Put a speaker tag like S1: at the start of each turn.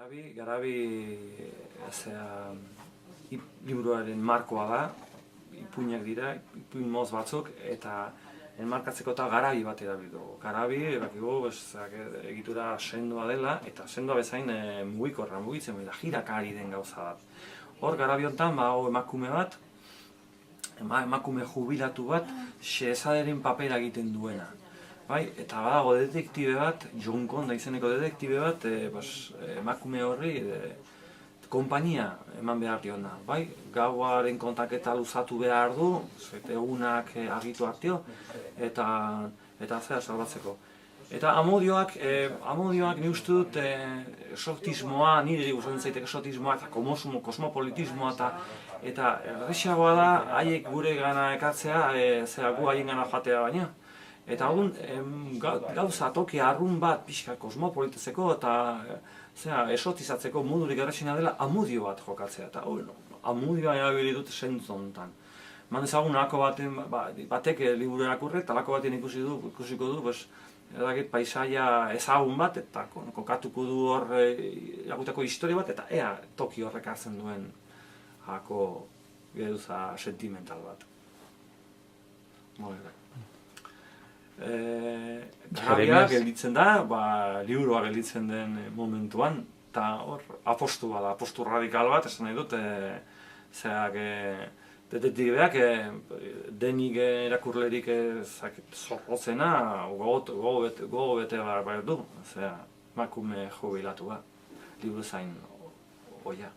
S1: Garabi liburuaren markoa da, ipuinak dira, ipuin motz batzuk, eta enmarkatzeko eta garabi bat erabil dugu. Garabi, egitura sendoa dela, eta sendoa bezain mugitzen da, jirakari den gauza bat. Hor, garabi honetan, emakume bat, emakume jubilatu bat, xehezaderen papera egiten duena. Eta badago detektibe bat, John Conda izeneko detektibe bat, emakume horri konpainia eman behar diona. Gauaren kontaketa luzatu behar du, egunak argitu hartio, eta zera salbatzeko. Eta amodioak ni uste dut esotismoa, nire gustatzen zaiteke esotismoa eta kosmopolitismoa eta errexagoa da haiek gure gana ekartzea, zera gu haien gana joatea baina. Eta gauza toki arrun bat pixka kosmopolitatzeko eta esotizatzeko modurik errexena dela amudio bat jokatzea. Eta amudioa erabili dut sentzu honetan. Man ezagun alako batek liburu irakurri eta alako baten ikusiko du paisaia ezagun bat eta kokatuko du hor lagutako historia bat eta ea toki horrek hartzen duen alako geruza sentimental bat. Garabia gelditzen da, liburua gelditzen den momentuan, eta hor apostu bada, apostu radikal bat, esan nahi dut, detektibeak denik erakurlerik zorrotzena gogo bete behar du, emakume jubilatu bat, liburu zain oia.